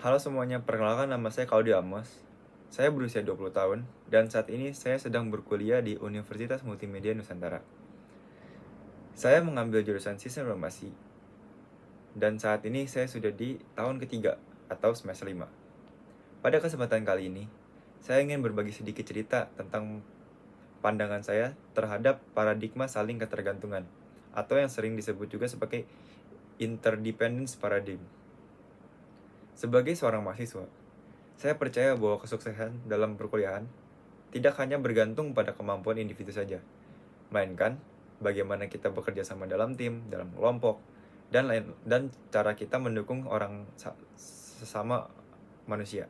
Halo semuanya, perkenalkan nama saya Claudio Amos. Saya berusia 20 tahun dan saat ini saya sedang berkuliah di Universitas Multimedia Nusantara. Saya mengambil jurusan Sistem Informasi dan saat ini saya sudah di tahun ketiga atau semester 5. Pada kesempatan kali ini, saya ingin berbagi sedikit cerita tentang pandangan saya terhadap paradigma saling ketergantungan atau yang sering disebut juga sebagai interdependence paradigm. Sebagai seorang mahasiswa, saya percaya bahwa kesuksesan dalam perkuliahan tidak hanya bergantung pada kemampuan individu saja, melainkan bagaimana kita bekerja sama dalam tim, dalam kelompok, dan cara kita mendukung orang sesama manusia.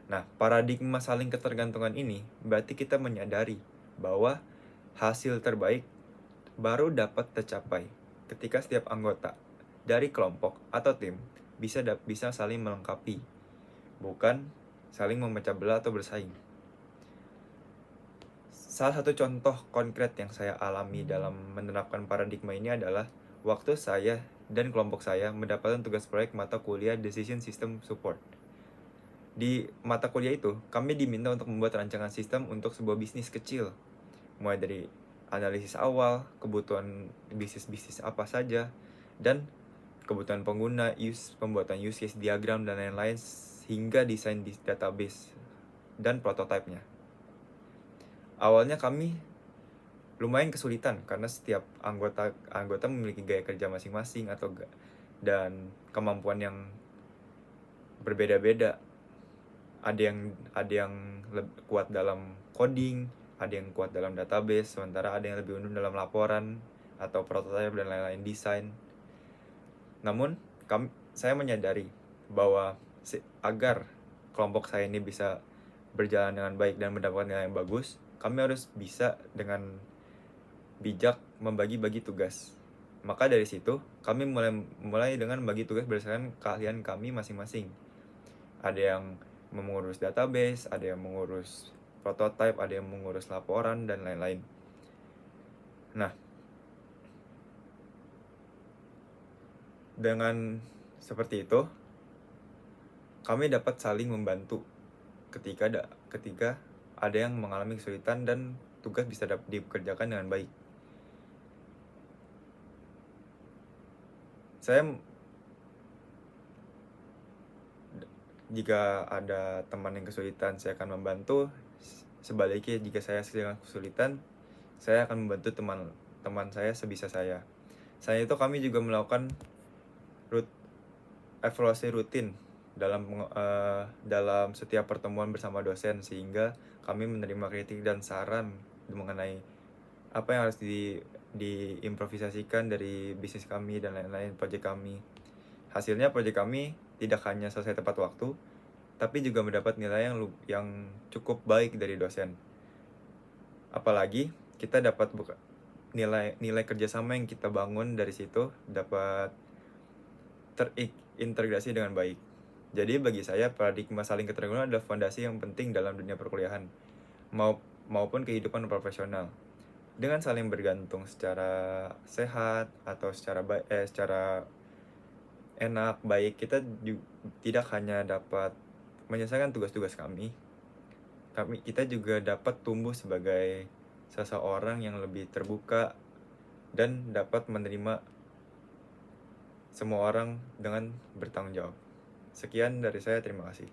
Nah, paradigma saling ketergantungan ini berarti kita menyadari bahwa hasil terbaik baru dapat tercapai ketika setiap anggota dari kelompok atau tim bisa saling melengkapi, bukan saling memecah belah atau bersaing. Salah satu contoh konkret yang saya alami dalam menerapkan paradigma ini adalah waktu saya dan kelompok saya mendapatkan tugas proyek mata kuliah Decision System Support. Di mata kuliah itu, kami diminta untuk membuat rancangan sistem untuk sebuah bisnis kecil. Mulai dari analisis awal, kebutuhan bisnis apa saja, dan kebutuhan pengguna, pembuatan use case diagram, dan lain-lain, hingga desain database dan prototipenya. Awalnya kami lumayan kesulitan karena setiap anggota memiliki gaya kerja masing-masing dan kemampuan yang berbeda-beda. Ada yang kuat dalam coding, ada yang kuat dalam database, sementara ada yang lebih unggul dalam laporan atau prototipe dan lain-lain desain. Namun saya menyadari bahwa agar kelompok saya ini bisa berjalan dengan baik dan mendapatkan nilai yang bagus, kami harus bisa dengan bijak membagi-bagi tugas. Maka dari situ, kami mulai dengan bagi tugas berdasarkan keahlian kami masing-masing. Ada yang mengurus database, ada yang mengurus prototype, ada yang mengurus laporan, dan lain-lain. Nah, dengan seperti itu, kami dapat saling membantu ketika ada yang mengalami kesulitan dan tugas bisa dikerjakan dengan baik. Jika ada teman yang kesulitan, saya akan membantu. Sebaliknya, jika saya sedang kesulitan, saya akan membantu teman saya sebisa saya. Selain itu, kami juga melakukan evaluasi rutin dalam setiap pertemuan bersama dosen, sehingga kami menerima kritik dan saran mengenai apa yang harus diimprovisasikan dari bisnis kami dan lain-lain proyek kami. Hasilnya proyek kami tidak hanya selesai tepat waktu, tapi juga mendapat nilai yang cukup baik dari dosen. Apalagi kita dapat nilai kerjasama yang kita bangun dari situ dapat terintegrasi dengan baik. Jadi bagi saya, paradigma saling ketergantungan adalah fondasi yang penting dalam dunia perkuliahan maupun kehidupan profesional. Dengan saling bergantung secara sehat atau secara enak, baik, tidak hanya dapat menyelesaikan tugas-tugas kita juga dapat tumbuh sebagai seseorang yang lebih terbuka dan dapat menerima semua orang dengan bertanggung jawab. Sekian dari saya, terima kasih.